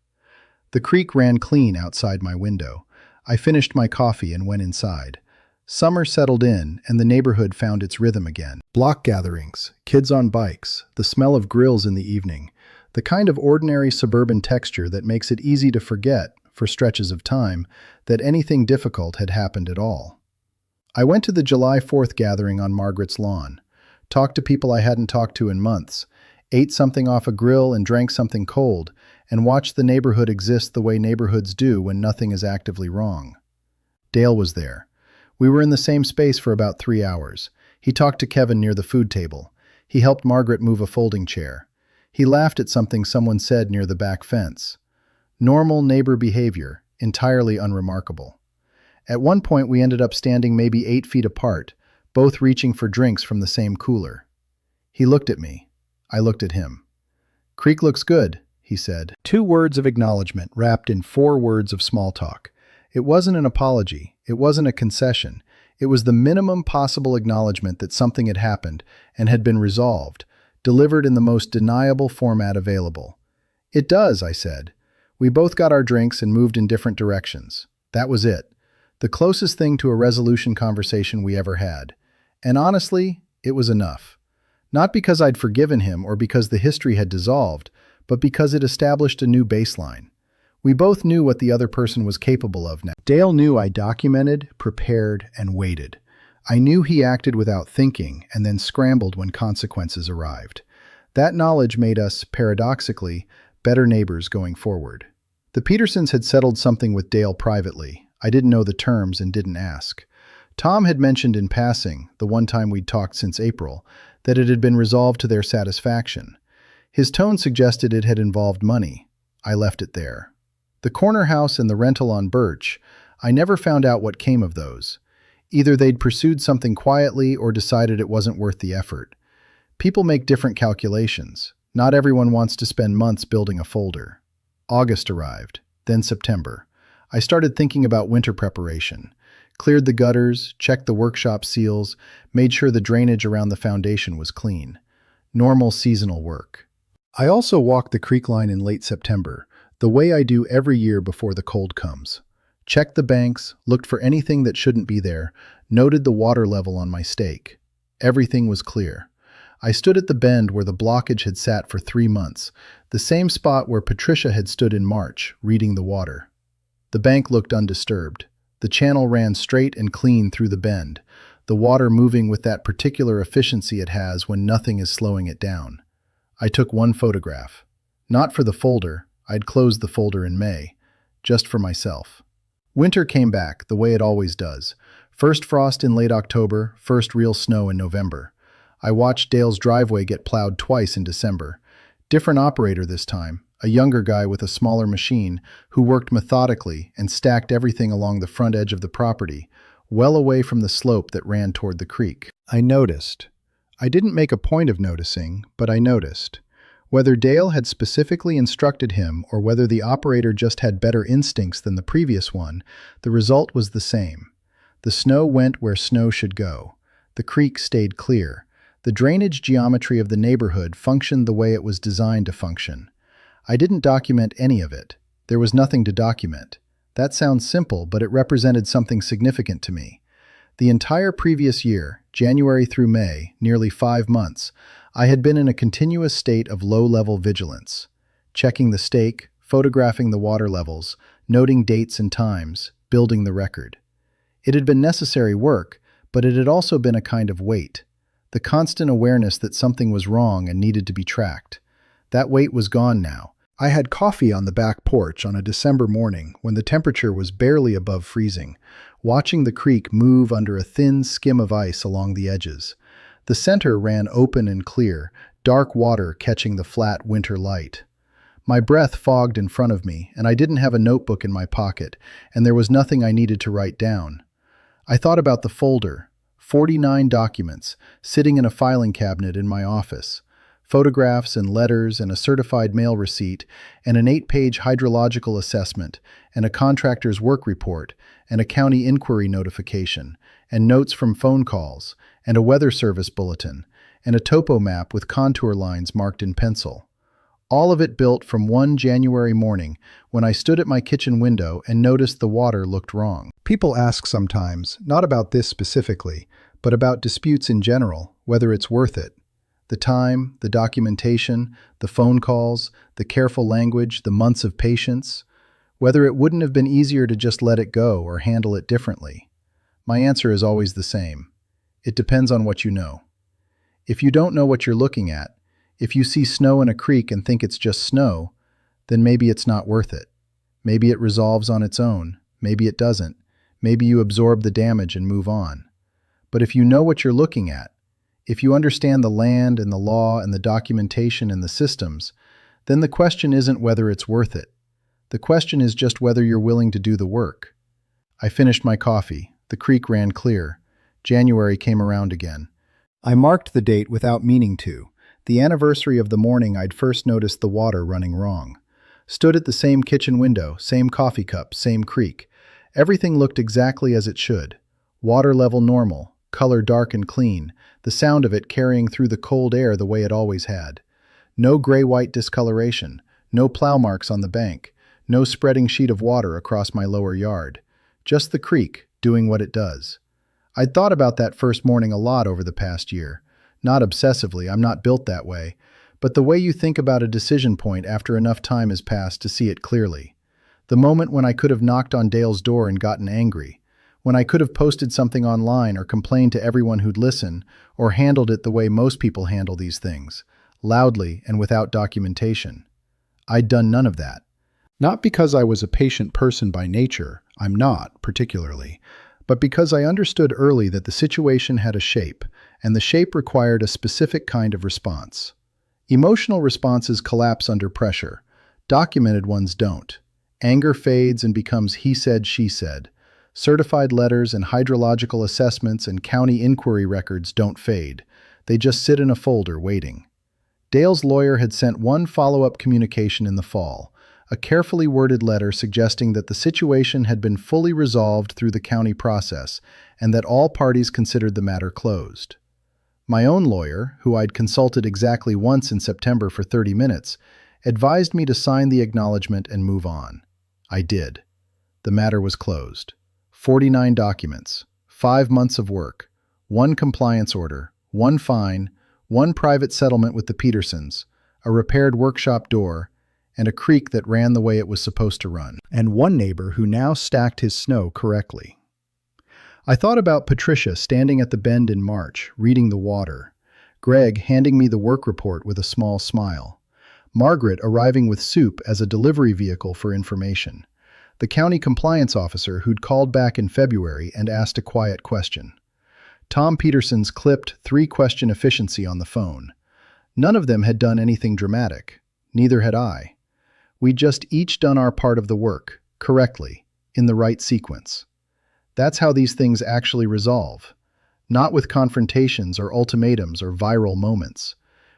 S1: The creek ran clean outside my window. I finished my coffee and went inside. Summer settled in, and the neighborhood found its rhythm again. Block gatherings, kids on bikes, the smell of grills in the evening, the kind of ordinary suburban texture that makes it easy to forget, for stretches of time, that anything difficult had happened at all. I went to the July 4th gathering on Margaret's lawn, talked to people I hadn't talked to in months, ate something off a grill and drank something cold, and watched the neighborhood exist the way neighborhoods do when nothing is actively wrong. Dale was there. We were in the same space for about 3 hours. He talked to Kevin near the food table. He helped Margaret move a folding chair. He laughed at something someone said near the back fence. Normal neighbor behavior, entirely unremarkable. At one point we ended up standing maybe 8 feet apart, both reaching for drinks from the same cooler. He looked at me. I looked at him. "Creek looks good," he said. 2 words of acknowledgement wrapped in 4 words of small talk. It wasn't an apology. It wasn't a concession. It was the minimum possible acknowledgement that something had happened and had been resolved, delivered in the most deniable format available. "It does," I said. We both got our drinks and moved in different directions. That was it. The closest thing to a resolution conversation we ever had. And honestly, it was enough. Not because I'd forgiven him or because the history had dissolved, but because it established a new baseline. We both knew what the other person was capable of now. Dale knew I documented, prepared, and waited. I knew he acted without thinking and then scrambled when consequences arrived. That knowledge made us, paradoxically, better neighbors going forward. The Petersons had settled something with Dale privately. I didn't know the terms and didn't ask. Tom had mentioned in passing, the one time we'd talked since April, that it had been resolved to their satisfaction. His tone suggested it had involved money. I left it there. The corner house and the rental on Birch, I never found out what came of those. Either they'd pursued something quietly or decided it wasn't worth the effort. People make different calculations. Not everyone wants to spend months building a folder. August arrived, then September. I started thinking about winter preparation. Cleared the gutters, checked the workshop seals, made sure the drainage around the foundation was clean. Normal seasonal work. I also walked the creek line in late September, the way I do every year before the cold comes. Checked the banks, looked for anything that shouldn't be there, noted the water level on my stake. Everything was clear. I stood at the bend where the blockage had sat for 3 months, the same spot where Patricia had stood in March, reading the water. The bank looked undisturbed. The channel ran straight and clean through the bend, the water moving with that particular efficiency it has when nothing is slowing it down. I took one photograph. Not for the folder, I'd closed the folder in May, just for myself. Winter came back, the way it always does. First frost in late October, first real snow in November. I watched Dale's driveway get plowed twice in December. Different operator this time, a younger guy with a smaller machine who worked methodically and stacked everything along the front edge of the property, well away from the slope that ran toward the creek. I noticed. I didn't make a point of noticing, but I noticed. Whether Dale had specifically instructed him or whether the operator just had better instincts than the previous one, the result was the same. The snow went where snow should go. The creek stayed clear. The drainage geometry of the neighborhood functioned the way it was designed to function. I didn't document any of it. There was nothing to document. That sounds simple, but it represented something significant to me. The entire previous year, January through May, nearly 5 months, I had been in a continuous state of low-level vigilance, checking the stake, photographing the water levels, noting dates and times, building the record. It had been necessary work, but it had also been a kind of weight, the constant awareness that something was wrong and needed to be tracked. That weight was gone now. I had coffee on the back porch on a December morning when the temperature was barely above freezing, watching the creek move under a thin skim of ice along the edges. The center ran open and clear, dark water catching the flat winter light. My breath fogged in front of me, and I didn't have a notebook in my pocket, and there was nothing I needed to write down. I thought about the folder, 49 documents, sitting in a filing cabinet in my office. Photographs and letters and a certified mail receipt and an 8-page hydrological assessment and a contractor's work report and a county inquiry notification and notes from phone calls and a weather service bulletin and a topo map with contour lines marked in pencil. All of it built from one January morning when I stood at my kitchen window and noticed the water looked wrong. People ask sometimes, not about this specifically, but about disputes in general, whether it's worth it. The time, the documentation, the phone calls, the careful language, the months of patience, whether it wouldn't have been easier to just let it go or handle it differently. My answer is always the same. It depends on what you know. If you don't know what you're looking at, if you see snow in a creek and think it's just snow, then maybe it's not worth it. Maybe it resolves on its own. Maybe it doesn't. Maybe you absorb the damage and move on. But if you know what you're looking at, if you understand the land and the law and the documentation and the systems, then the question isn't whether it's worth it. The question is just whether you're willing to do the work. I finished my coffee. The creek ran clear. January came around again. I marked the date without meaning to, the anniversary of the morning I'd first noticed the water running wrong. Stood at the same kitchen window, same coffee cup, same creek. Everything looked exactly as it should. Water level normal, color dark and clean, the sound of it carrying through the cold air the way it always had. No gray-white discoloration, no plow marks on the bank, no spreading sheet of water across my lower yard. Just the creek, doing what it does. I'd thought about that first morning a lot over the past year. Not obsessively, I'm not built that way, but the way you think about a decision point after enough time has passed to see it clearly. The moment when I could have knocked on Dale's door and gotten angry. When I could have posted something online or complained to everyone who'd listen, or handled it the way most people handle these things, loudly and without documentation. I'd done none of that. Not because I was a patient person by nature, I'm not, particularly, but because I understood early that the situation had a shape, and the shape required a specific kind of response. Emotional responses collapse under pressure. Documented ones don't. Anger fades and becomes he said, she said. Certified letters and hydrological assessments and county inquiry records don't fade. They just sit in a folder waiting. Dale's lawyer had sent one follow-up communication in the fall, a carefully worded letter suggesting that the situation had been fully resolved through the county process and that all parties considered the matter closed. My own lawyer, who I'd consulted exactly once in September for 30 minutes, advised me to sign the acknowledgement and move on. I did. The matter was closed. 49 documents, 5 months of work, 1 compliance order, 1 fine, 1 private settlement with the Petersons, a repaired workshop door, and a creek that ran the way it was supposed to run, and 1 neighbor who now stacked his snow correctly. I thought about Patricia standing at the bend in March, reading the water, Greg handing me the work report with a small smile, Margaret arriving with soup as a delivery vehicle for information, the county compliance officer who'd called back in February and asked a quiet question, Tom Peterson's clipped 3-question efficiency on the phone. None of them had done anything dramatic. Neither had I. We'd just each done our part of the work, correctly, in the right sequence. That's how these things actually resolve. Not with confrontations or ultimatums or viral moments.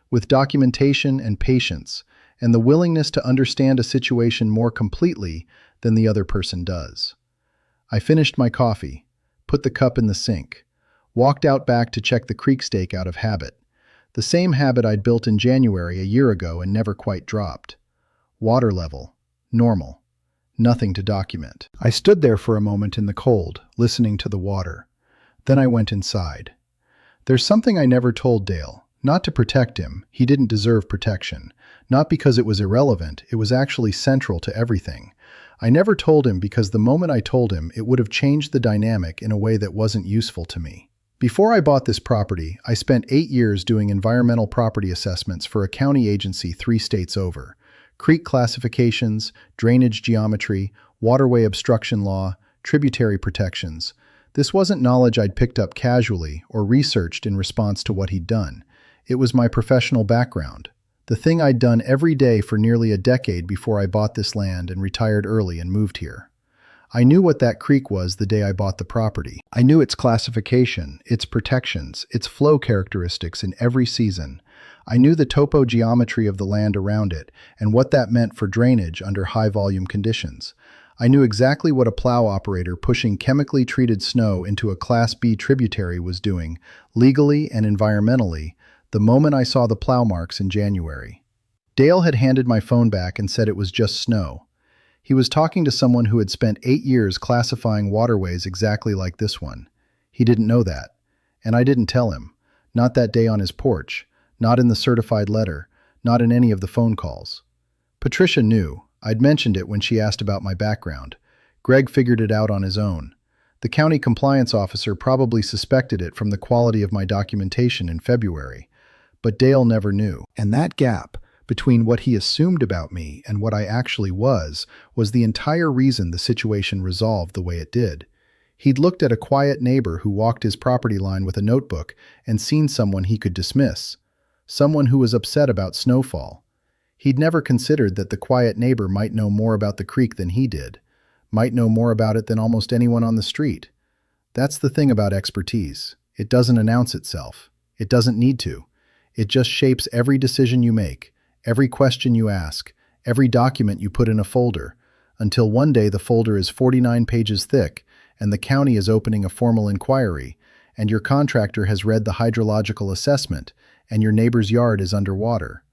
S1: With documentation and patience, and the willingness to understand a situation more completely than the other person does. I finished my coffee, put the cup in the sink, walked out back to check the creek stake out of habit. The same habit I'd built in January a year ago and never quite dropped. Water level, normal, nothing to document. I stood there for a moment in the cold, listening to the water. Then I went inside. There's something I never told Dale, not to protect him, he didn't deserve protection. Not because it was irrelevant, it was actually central to everything. I never told him because the moment I told him, it would have changed the dynamic in a way that wasn't useful to me. Before I bought this property, I spent 8 years doing environmental property assessments for a county agency 3 states over. Creek classifications, drainage geometry, waterway obstruction law, tributary protections. This wasn't knowledge I'd picked up casually or researched in response to what he'd done. It was my professional background. The thing I'd done every day for nearly a decade before I bought this land and retired early and moved here. I knew what that creek was the day I bought the property. I knew its classification, its protections, its flow characteristics in every season. I knew the topogeometry of the land around it and what that meant for drainage under high-volume conditions. I knew exactly what a plow operator pushing chemically treated snow into a Class B tributary was doing, legally and environmentally, the moment I saw the plow marks in January. Dale had handed my phone back and said it was just snow. He was talking to someone who had spent 8 years classifying waterways exactly like this one. He didn't know that. And I didn't tell him. Not that day on his porch. Not in the certified letter. Not in any of the phone calls. Patricia knew. I'd mentioned it when she asked about my background. Greg figured it out on his own. The county compliance officer probably suspected it from the quality of my documentation in February. But Dale never knew. And that gap between what he assumed about me and what I actually was the entire reason the situation resolved the way it did. He'd looked at a quiet neighbor who walked his property line with a notebook and seen someone he could dismiss. Someone who was upset about snowfall. He'd never considered that the quiet neighbor might know more about the creek than he did. Might know more about it than almost anyone on the street. That's the thing about expertise. It doesn't announce itself. It doesn't need to. It just shapes every decision you make. Every question you ask, every document you put in a folder, until one day the folder is 49 pages thick and the county is opening a formal inquiry, and your contractor has read the hydrological assessment, and your neighbor's yard is underwater.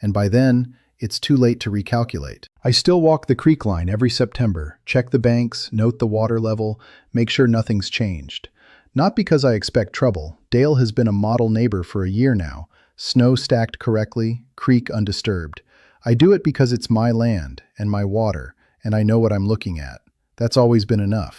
S1: And by then, it's too late to recalculate. I still walk the creek line every September, check the banks, note the water level, make sure nothing's changed. Not because I expect trouble. Dale has been a model neighbor for a year now. Snow stacked correctly, creek undisturbed. I do it because it's my land and my water, and I know what I'm looking at. That's always been enough.